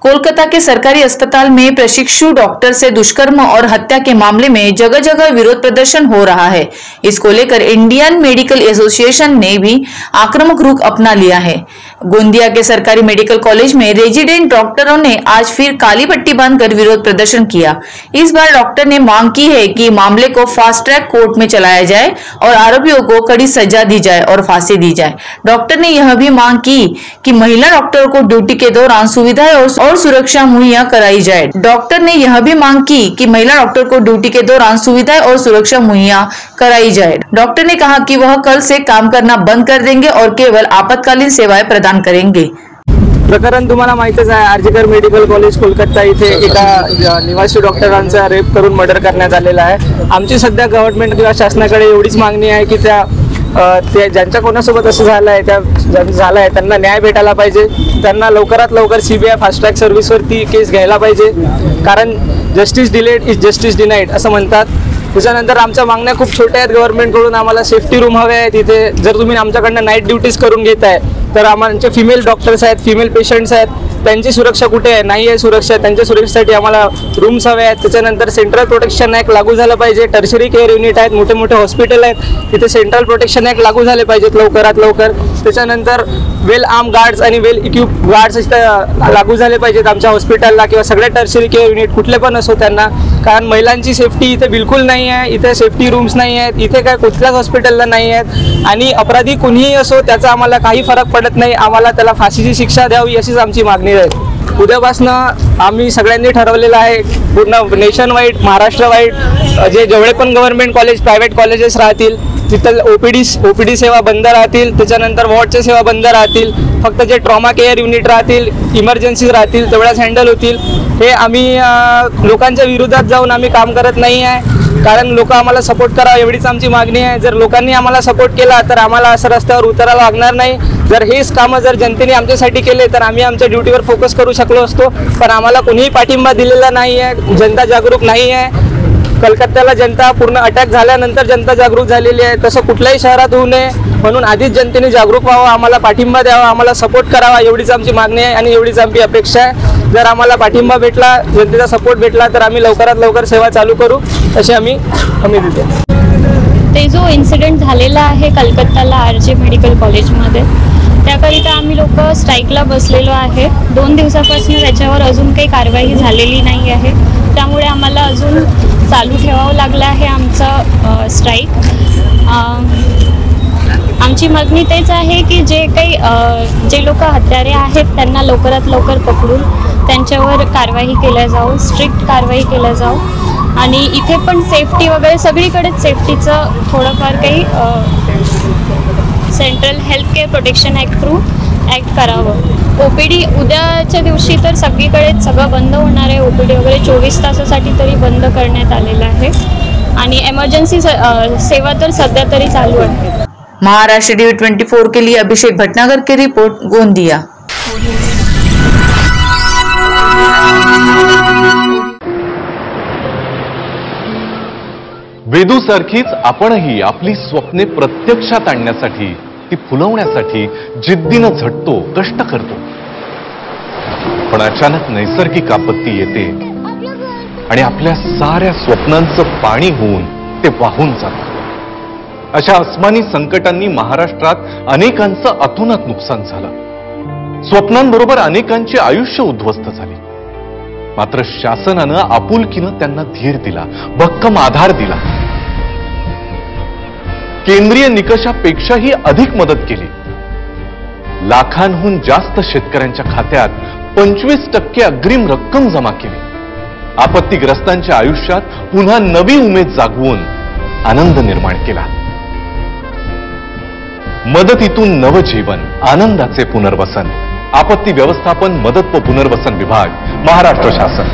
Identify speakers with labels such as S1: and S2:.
S1: कोलकाता के सरकारी अस्पताल में प्रशिक्षु डॉक्टर से दुष्कर्म और हत्या के मामले में जगह जगह विरोध प्रदर्शन हो रहा है। इसको लेकर इंडियन मेडिकल एसोसिएशन ने भी आक्रामक रुख अपना लिया है। गोंदिया के सरकारी मेडिकल कॉलेज में रेजिडेंट डॉक्टरों ने आज फिर काली पट्टी बांधकर विरोध प्रदर्शन किया। इस बार डॉक्टर ने मांग की है कि मामले को फास्ट ट्रैक कोर्ट में चलाया जाए और आरोपियों को कड़ी सजा दी जाए और फांसी दी जाए। डॉक्टर ने यह भी मांग की कि महिला डॉक्टरों को ड्यूटी के दौरान सुविधाएं और सुरक्षा मुहैया कराई जाए। डॉक्टर ने यह भी मांग की कि महिला डॉक्टर को ड्यूटी के दौरान सुविधाएं और सुरक्षा मुहैया कराई जाए। डॉक्टर ने कहा कि वह कल से काम करना बंद कर देंगे और केवल आपातकालीन सेवाएं प्रदान करेंगे।
S2: प्रकरण तुम्हाला माहितच आहे, आरजीकर मेडिकल कॉलेज कोलकाता इथे एका निवासी डॉक्टरांचा रेप करून मर्डर करण्यात आलेला आहे। आमची सध्या गव्हर्नमेंट किंवा शासनाकडे एवढीच मागणी आहे की ते ज्यांच्या कोणासोबत असं झालं आहे त्यांना न्याय भेटायला पाहिजे। त्यांना लवकरात लवकर सीबीआय फास्ट ट्रॅक सर्व्हिसवरती केस घ्यायला पाहिजे, कारण justice delayed is justice denied असं म्हणतात। त्याच्यानंतर आमच्या मागण्या खूप छोट्या आहेत। गव्हर्नमेंटकडून आम्हाला सेफ्टी रूम हवे आहेत। इथे जर तुम्ही आमच्याकडनं नाईट ड्युटीज करून घेताय तर आमचे फिमेल डॉक्टर्स आहेत, फिमेल पेशंट्स आहेत, त्यांची सुरक्षा कुठे आहे? नाही आहे सुरक्षा। त्यांच्या सुरक्षेसाठी आम्हाला रूम्स हवे आहेत। त्याच्यानंतर सेंट्रल प्रोटेक्शन ॲक्ट लागू झालं पाहिजे। टर्शरी केअर युनिट आहेत, मोठे मोठे हॉस्पिटल आहेत, तिथे सेंट्रल प्रोटेक्शन ॲक्ट लागू झाले पाहिजेत लवकरात लवकर। त्याच्यानंतर वेल आर्म गार्ड्स आणि वेल इक्विप गार्ड्स लागू झाले पाहिजेत आमच्या हॉस्पिटलला किंवा सगळ्या टर्शरी केअर युनिट कुठले पण असो त्यांना, कारण महिलांची सेफ्टी इथे बिलकुल नाही आहे। इथे सेफ्टी रूम्स नाही आहेत, इथे काय कुठल्याच हॉस्पिटलला नाही आहेत आणि अपराधी कुणीही असो त्याचा आम्हाला काही फरक पडत नाही। आम्हाला त्याला फाशीची शिक्षा द्यावी अशीच आमची मागणी आहे। उद्यापासनं आम्ही सगळ्यांनी ठरवलेलं आहे, पूर्ण नेशन वाईड महाराष्ट्र वाईड जेवढे पण गव्हर्नमेंट कॉलेज प्रायव्हेट कॉलेजेस राहतील तिथं ओपीडी सेवा बंद राहतील। त्याच्यानंतर वॉर्डच्या सेवा बंद राहतील। फक्त जे ट्रॉमा केअर युनिट राहतील, इमर्जन्सीज राहतील तेवढ्याच हँडल होतील। हे आम्ही लोकांच्या विरोधात जाऊन आम्ही काम करत नाही आहे, कारण लोक आम्हाला सपोर्ट करावं एवढीच आमची मागणी आहे। जर लोकांनी आम्हाला सपोर्ट केला तर आम्हाला असं रस्त्यावर उतरायला लागणार नाही। जर हेच कामं जर जनतेने आमच्यासाठी केले तर आम्ही आमच्या ड्युटीवर फोकस करू शकलो असतो, पण आम्हाला कोणीही पाठिंबा दिलेला नाही आहे। जनता जागरूक नाही आहे। कलकत्त्याला जनता पूर्ण अटॅक झाल्यानंतर जनता जागरूक झालेली आहे, तसं कुठल्याही शहरात होऊ नये म्हणून आधीच जनतेने जागरूक व्हावं, आम्हाला पाठिंबा द्यावा, आम्हाला सपोर्ट करावा एवढीच आमची मागणी आहे आणि एवढीच आमची अपेक्षा आहे। जर आम्हाला पाठिंबा भेटला, जनतेचा सपोर्ट भेटला तर आम्ही लवकरात लवकर सेवा चालू करू अशी आम्ही हमी देतो।
S3: ते जो इन्सिडेंट झालेला आहे कलकत्त्याला आरजे मेडिकल कॉलेजमध्ये, त्याकरिता आम्ही लोक स्ट्राईकला बसलेलो आहे। 2 दिवसापासून त्याच्यावर अजून काही कारवाई झालेली नाही आहे, त्यामुळे आम्हाला अजून चालू ठेवावं लागलं आहे आमचं स्ट्राईक। आमची मागणी तेच आहे की जे लोक हत्यारे आहेत त्यांना लवकरात लवकर पकडून त्यांच्यावर कारवाई केल्या जाऊ, स्ट्रिक्ट कारवाई केल्या जाऊ आणि इथे पण सेफ्टी वगैरे सगळीकडेच सेफ्टीचं थोडंफार काही central health care protection act through act करावं। ओपीडी उद्याच्या दिवशी तर सगळीकडेच सगळं बंद होणार आहे। ओपीडी वगैरे 24 तासासाठी तरी बंद करण्यात आलेलं आहे आणि एमर्जन्सी सेवा तर सध्या तरी चालू आहे।
S1: महाराष्ट्र टीवी 24 के लिए अभिषेक भटनागर की रिपोर्ट, गोंदिया।
S4: वेदूसारखीच आपणही आपली स्वप्ने प्रत्यक्षात आणण्यासाठी, ती फुलवण्यासाठी जिद्दीनं झटतो, कष्ट करतो, पण अचानक नैसर्गिक आपत्ती येते आणि आपल्या साऱ्या स्वप्नांचं पाणी होऊन ते वाहून जातं। अशा अस्मानी संकटांनी महाराष्ट्रात अनेकांचं अतोनात नुकसान झालं। स्वप्नांबरोबर अनेकांचे आयुष्य उद्ध्वस्त झाले। मात्र शासनानं आपुलकीनं त्यांना धीर दिला, भक्कम आधार दिला, केंद्रीय निकषापेक्षाही अधिक मदत केली। लाखांहून जास्त शेतकऱ्यांच्या खात्यात 25% अग्रिम रक्कम जमा केली। आपत्तीग्रस्तांच्या आयुष्यात पुन्हा नवी उमेद जागवून आनंद निर्माण केला। मदतीतून नवजीवन, आनंदाचे पुनर्वसन। आपत्ती व्यवस्थापन, मदत व पुनर्वसन विभाग, महाराष्ट्र शासन।